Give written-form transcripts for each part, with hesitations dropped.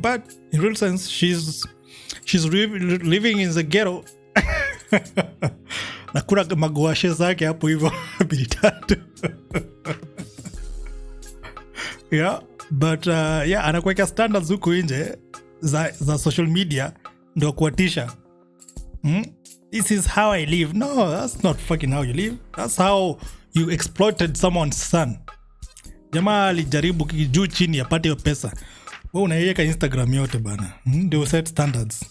but in real sense, she's living in the ghetto. Na kuna maguashe zake hapo hivyo mbili tatu. Yeah, but yeah, anakuweka standards huko nje za social media ndio kuatisha. This is how I live. No, that's not fucking how you live. That's how you exploited someone's son. Jamaa alijaribu juu chini apate hiyo pesa. Wewe unaiweka Instagram yote bana. Ndio set standards.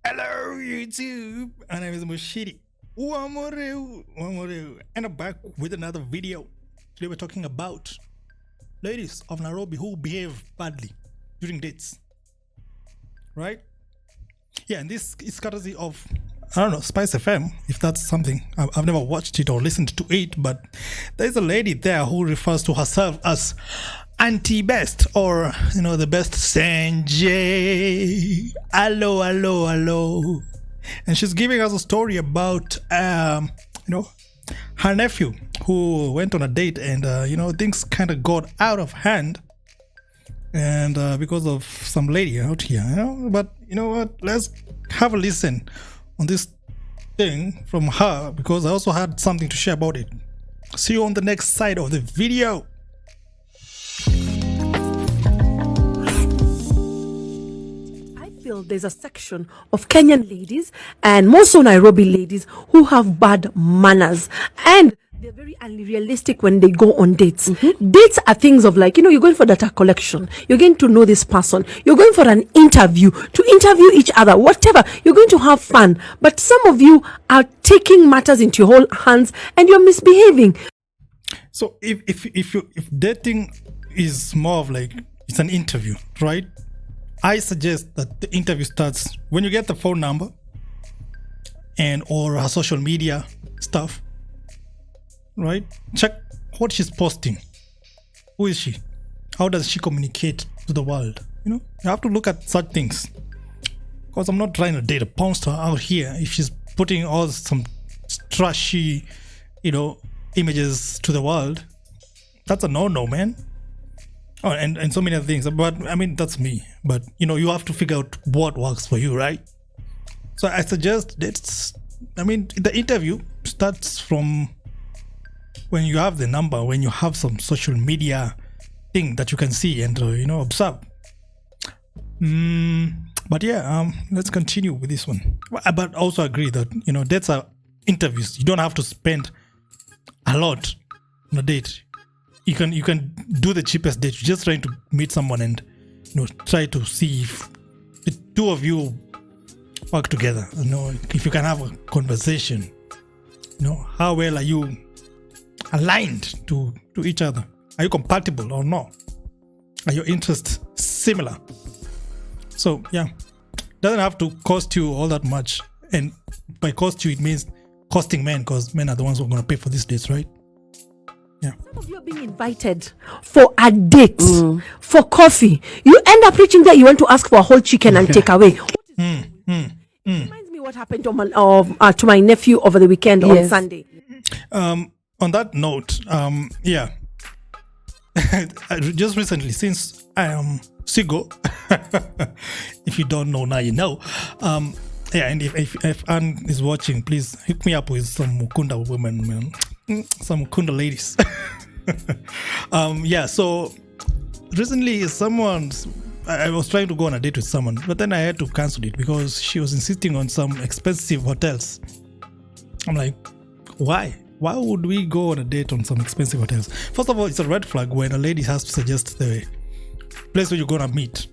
Hello YouTube. My name is Mushiri. Wamoreu. And I'm back with another video. Today we're talking about ladies of Nairobi who behave badly during dates. Right? Yeah, and this is courtesy of, I don't know, Spice FM, if that's something. I've never watched it or listened to it, but there's a lady there who refers to herself as Auntie Best, or, you know, the best Sanjay. Hello. And she's giving us a story about, you know, her nephew who went on a date and, you know, things kind of got out of hand. And because of some lady out here, you know, but you know what? Let's have a listen on this thing from her because I also had something to share about it. See you on the next side of the video. I feel there's a section of Kenyan ladies and more so Nairobi ladies who have bad manners and they're very unrealistic when they go on dates. Dates are things of like, you know, you're going for data collection. You're going to know this person. You're going for an interview, to interview each other, whatever. You're going to have fun. But some of you are taking matters into your whole hands and you're misbehaving. So if dating is more of like, it's an interview, right? I suggest that the interview starts when you get the phone number and or her social media stuff. Right? Check what she's posting. Who is she? How does she communicate to the world? You know, you have to look at such things. Because I'm not trying to date a porn star out here. If she's putting all some trashy, you know, images to the world, that's a no-no, man. Oh, and so many other things. But I mean, that's me. But you know, you have to figure out what works for you, right? So I suggest the interview starts from when you have the number, when you have some social media thing that you can see and you know, observe. But yeah, let's continue with this one. But also agree that, you know, dates are interviews. You don't have to spend a lot on a date. You can do the cheapest date. You're just trying to meet someone and, you know, try to see if the two of you work together. You know, if you can have a conversation. You know, how well are you aligned to each other? Are you compatible or not? Are your interests similar? So yeah, doesn't have to cost you all that much, and by cost you it means costing men, because men are the ones who are going to pay for these dates, right? Yeah. Some of you are being invited for a date, for coffee. You end up reaching there, you want to ask for a whole chicken and take away. Reminds me what happened to my nephew over the weekend on Sunday. On that note, yeah, just recently, since I am single, if you don't know now, you know. Yeah, and if Anne is watching, please hook me up with some Mukunda women, man, some Mukunda ladies. Yeah, so recently, I was trying to go on a date with someone, but then I had to cancel it because she was insisting on some expensive hotels. I'm like, why? Why would we go on a date on some expensive hotels? First of all, it's a red flag when a lady has to suggest the place where you're going to meet,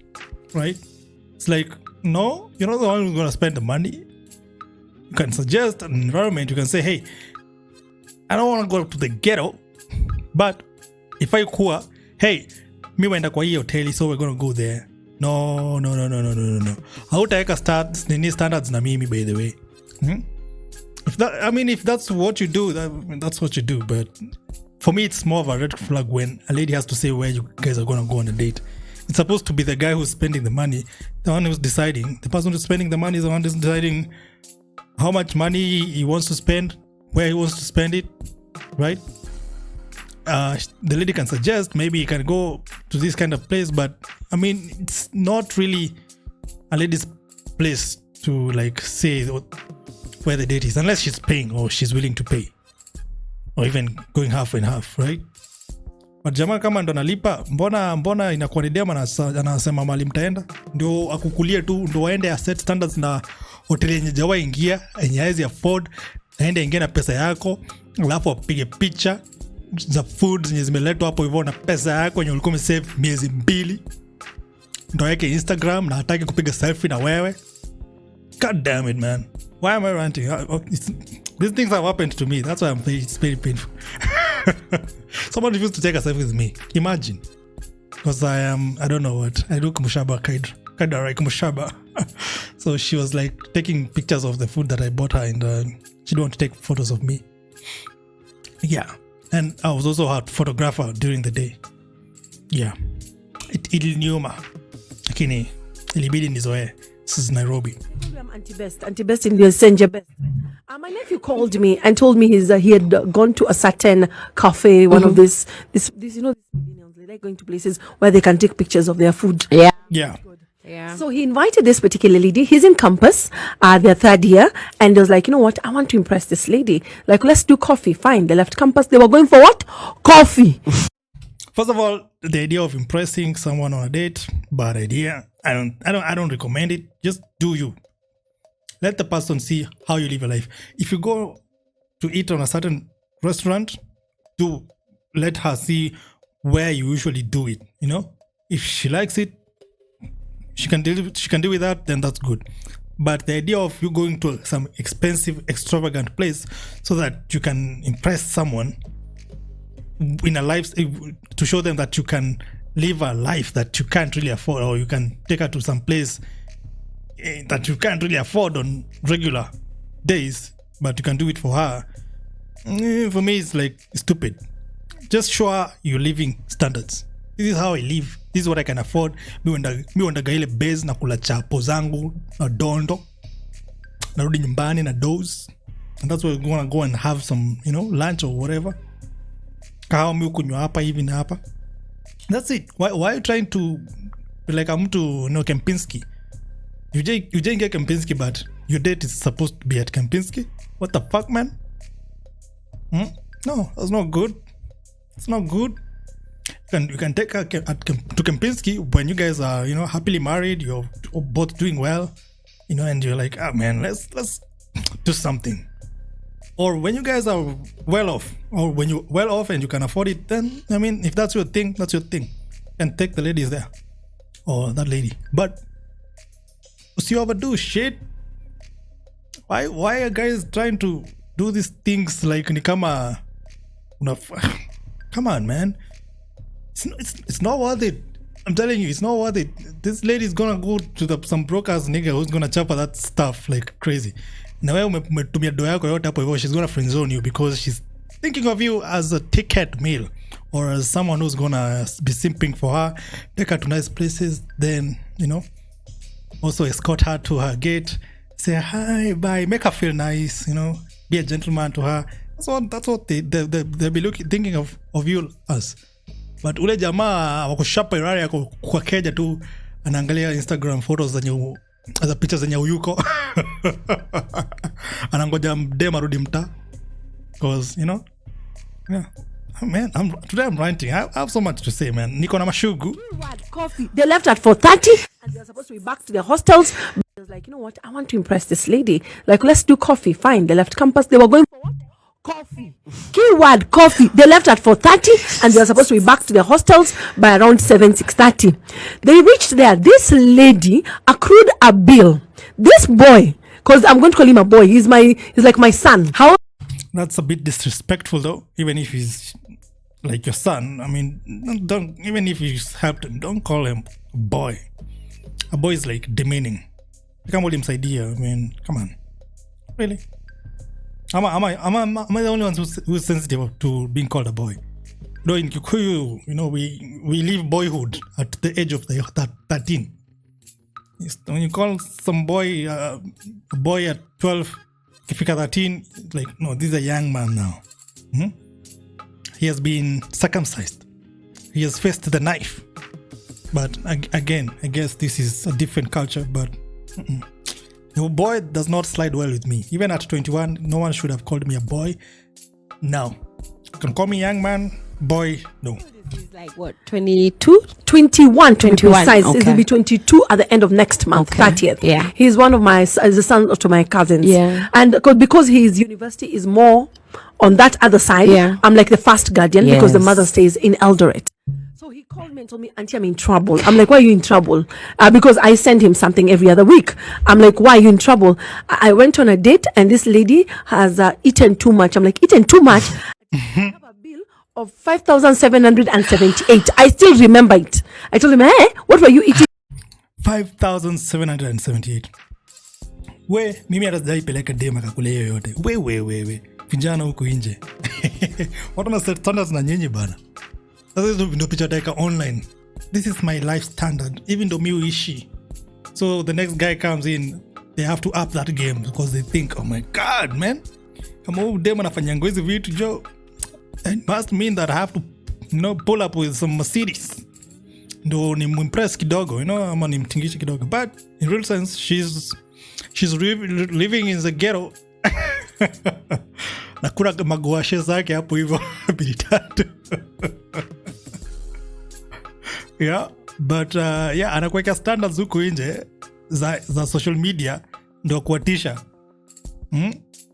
right? It's like, no, you're not the one who's going to spend the money. You can suggest an environment. You can say, hey, I don't want to go to the ghetto, but if I cool, hey, me wenda kwa hii hoteli, so we're going to go there. No. Hautaweka standards na mimi, by the way. If that's what you do, that's what you do. But for me, it's more of a red flag when a lady has to say where you guys are going to go on a date. It's supposed to be the guy who's spending the money, the one who's deciding. The person who's spending the money is the one who's deciding how much money he wants to spend, where he wants to spend it, right? the lady can suggest maybe you can go to this kind of place, but I mean, it's not really a lady's place to like say where the date is, unless she's paying or she's willing to pay, or even going half and half, right? But jamaa kama ndo nalipa, mbona inakuwa ni dema anasema mali mtaenda ndio akukulie tu, ndo waende a set standards na hoteli yenye jawa ingia yenye haizi afford, aende ingia na pesa yako, alafu apige picha za food zenye zimeletwa hapo hivyo na pesa yako yenye ulikuwa umesave miezi 2, ndo yake Instagram na hataki kupiga selfie na wewe. God damn it, man. Why am I ranting? These things have happened to me. That's why it's very painful. Someone refused to take a selfie with me. Imagine. Because I don't know what. I do kumushaba kaidara kumushaba. So she was like taking pictures of the food that I bought her, and she didn't want to take photos of me. Yeah. And I was also her photographer during the day. Yeah. Iliniuma. Lakini ilibidi nizoe. This is Nairobi. I'm Anti-Best in the Senja Best. My nephew called me and told me he had gone to a certain cafe, one of this these millennials, they like going to places where they can take pictures of their food. Yeah. Yeah. So he invited this particular lady. He's in campus, their third year, and he was like, you know what? I want to impress this lady. Like, let's do coffee. Fine. They left campus. They were going for what? Coffee. First of all, the idea of impressing someone on a date, bad idea. I don't recommend it. Just do you. Let the person see how you live your life. If you go to eat on a certain restaurant, do let her see where you usually do it. You know, if she likes it, she can deal with that. Then that's good. But the idea of you going to some expensive, extravagant place so that you can impress someone in a life, to show them that you can live a life that you can't really afford, or you can take her to some place that you can't really afford on regular days, but you can do it for her. For me, it's like stupid. Just show her your living standards. This is how I live. This is what I can afford. Mi wenda ile base na kula chapo zangu na dondo, narudi nyumbani na doze, and that's where we're gonna go and have some, lunch or whatever. Kahawa mi ukunywa hapa hivi na hapa. That's it. Why are you trying to be like mtu Kempinski? You didn't get Kempinski, but your date is supposed to be at Kempinski? What the fuck, man? No, that's not good. It's not good. You can take her to Kempinski when you guys are, happily married. You're both doing well, and you're like, man, let's do something. Or when you guys are well off, or when you're well off and you can afford it, then, I mean, if that's your thing, that's your thing. And take the ladies there. Or that lady. But, you overdo shit. Why are guys trying to do these things like nikama? Come on, man. It's not worth it. I'm telling you, it's not worth it. This lady is gonna go to some broke-ass nigga who's gonna chop her that stuff like crazy. Na wewe umetumia do yako yote hapo hivyo, she's gonna friend zone you because she's thinking of you as a ticket meal, or as someone who's gonna be simping for her, take her to nice places, then, also escort her to her gate, say hi, bye, make her feel nice, be a gentleman to her. That's what they'll be thinking of you as. But ule jamaa wakushapa irari yako kwa keja tu, anaangalia Instagram photos za picha zenye uyuko. Anangoja mdema rudi mta. Because, yeah. Man, today I'm ranting. I have so much to say, man. Niko na mashugu. Coffee. They left at 4:30 and they're supposed to be back to their hostels. I was like, you know what? I want to impress this lady. Like, let's do coffee. Fine. They left campus. They were going for what? Coffee. Keyword coffee. They left at 4:30 and they were supposed to be back to their hostels by around 6:30. They reached there. This lady accrued a bill. This boy, because I'm going to call him a boy. He's like my son. How? That's a bit disrespectful, though. Even if he's like your son, I mean, don't. Even if you helped him, don't call him a boy. A boy is like demeaning. You can't hold him idea. I mean, come on, really. Am I the only one who's sensitive to being called a boy? No, in Kikuyu, we leave boyhood at the age of 13. When you call some boy a boy at 12, if you 13, like, no, this is a young man now. he has been circumcised. He has faced the knife. But again, I guess this is a different culture. But the boy does not slide well with me. Even at 21, no one should have called me a boy. Now, you can call me young man, boy, no. He's like what, 22? 21 to be 21, precise. okay. He'll be 22 at the end of next month, Okay, 30th. yeah. He's one of my, is the son to my cousins. Yeah. And because his university is more on that other side, Yeah. I'm like the first guardian because the Yes. mother stays in Eldoret. So he called me and told me, Auntie, I'm in trouble. I'm like, why are you in trouble? Because I send him something every other week. I'm like, why are you in trouble? I went on a date and this lady has eaten too much. I'm like, eaten too much? I have a bill of 5,778. I still remember it. I told him, what were you eating? 5,778. We mimi hata sijaipeleka dem akakula hiyo yote. We vijana huku nje. Watu na set standards na nyinyi bana. Sasa hizo ndio picha taika online. This is my life standard even though mi uishi. So the next guy comes in, they have to up that game because they think, oh my god man, kama huyu dem anafanya hizi vitu jo, it must mean that I have to, pull up with some Mercedes. Ndo ni impress kidogo, ama ni mtingishe kidogo. But in real sense, she's living in the ghetto. Nakula maguashe zake hapo hivyo bili tatu. Yeah, but anakuweka standards huku nje za social media ndo kuatisha.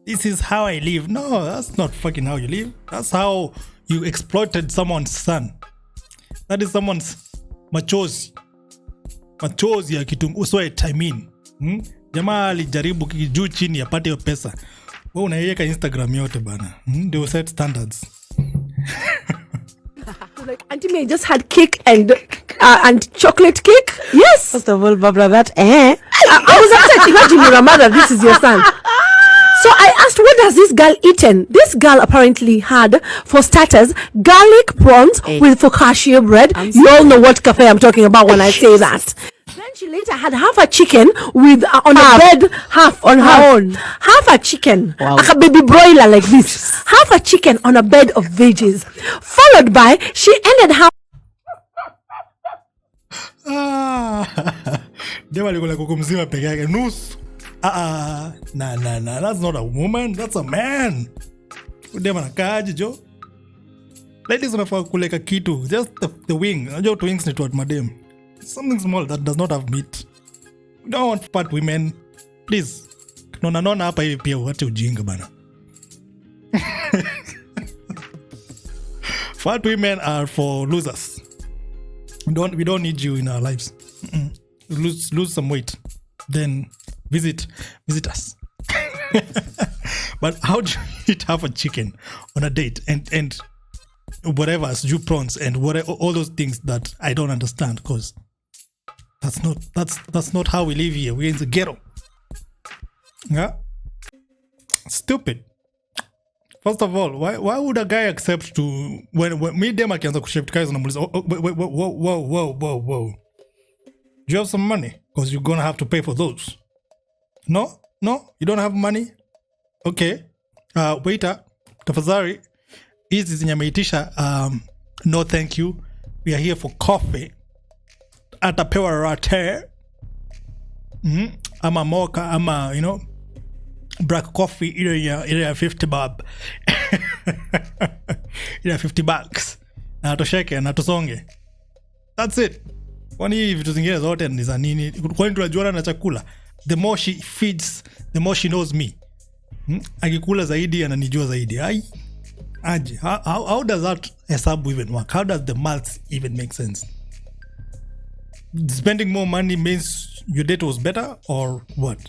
This is how I live. No, that's not fucking how you live. That's how you exploited someone's son. That is someone's machozi ya kitungu sweat, I mean. Jamaa alijaribu juu chini apate hiyo pesa. Wewe unaiweka Instagram yote bana. They will set standards. Like, Auntie May just had cake and chocolate cake. Yes. First of all, Barbara, that I was upset. Imagine you're a mother. This is your son. So I asked, what has this girl eaten? This girl apparently had, for starters, garlic prawns with focaccia bread. You all know what cafe I'm talking about when I say that. Then she later had half a chicken with on a bed, half on her own. Half a chicken, like a baby broiler like this. Half a chicken on a bed of veggies. Followed by, she ended half. Dema liko la kuku mzima peke yake nusu. Nah, that's not a woman, that's a man. Dema nakaaje jo. Ladies unafaa kuleka kitu, just the wing. Unajua tu wings ni tu madem. Something small that does not have meat. We don't want fat women. Please. Nona hapa hivi pia uache ujinga bana. Fat women are for losers. We don't need you in our lives. Lose some weight. Then visit us. But how do you eat half a chicken on a date and whatever, stew prawns and whatever, all those things that I don't understand, because that's not how we live here. We're in the ghetto. Yeah, stupid. First of all, why would a guy accept to when me dem akianza kushift guys unamuuliza whoa. Do you have some money? Because you're gonna have to pay for those. No, you don't have money. Okay, waiter, tafadhali hizi zenye ameitisha, no thank you, we are here for coffee. Atapewa latte, ama mocha, ama black coffee ile ya 50 bob. Ile ya $50 na atosheke na tusonge. That's it. Kwani hivi vitu zingine zote ni za nini? Kwani tunajuana na chakula? The more she feeds, the more she knows me. Akikula zaidi ananijua zaidi. Aje, how does that hesabu even work? How does the maths even make sense? Spending more money means your date was better or what?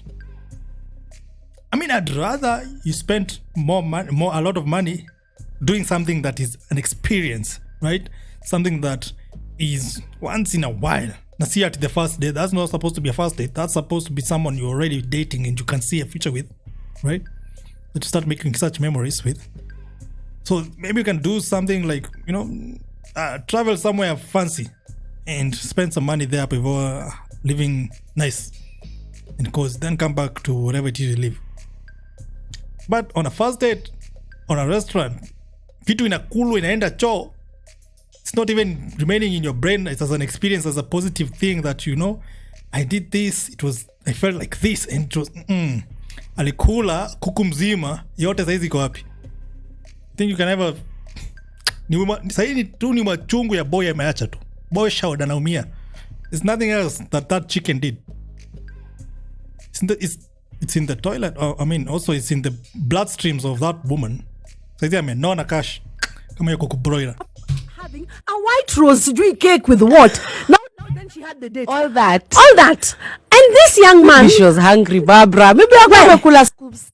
I mean, I'd rather you spend a lot of money doing something that is an experience, right? Something that is once in a while. Now, see, at the first date, that's not supposed to be a first date. That's supposed to be someone you're already dating and you can see a future with, right? That you start making such memories with. So maybe you can do something like, travel somewhere fancy and spend some money there before living nice. And of course, then come back to whatever it is you live. But on a first date, on a restaurant, kitu inakulwa inaenda choo, it's not even remaining in your brain as an experience, as a positive thing that I did this, I felt like this, and it was alikula kuku mzima yote, saizi iko wapi? I think you can never saizi tu ni machungu ya boy ameacha tu. Boy showered anaumia. There's nothing else that chicken did. It's in the toilet. I mean, also it's in the bloodstreams of that woman. Saizi amenona cash kama yuko kubroila. Having a white rose cake with what? Now then she had the date. All that. And this young man, She was hungry, Barbara. Maybe I kula scoop. this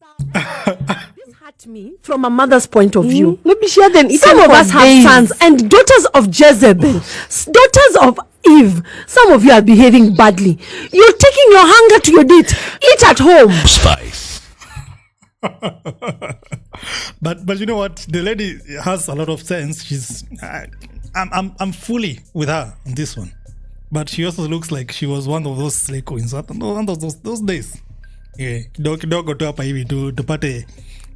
hurt me from a mother's point of view. Maybe she hadn't eaten Some of for us have days. sons and daughters of Jezebel, daughters of Eve. Some of you are behaving badly. You're taking your hunger to your date. Eat at home. Spice. But you know what? The lady has a lot of sense. She's I'm fully with her on this one. But she also looks like she was one of those slay queens. One of those days. Yeah, kidogo tu hapa hivi tupate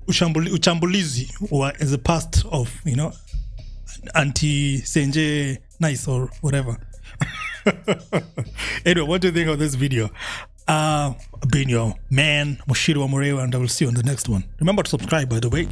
uchambulizi as a past of anti Senje nice or whatever. Anyway, what do you think of this video? Been your man Mushiri wa Murewa, and I will see you on the next one. Remember to subscribe, by the way.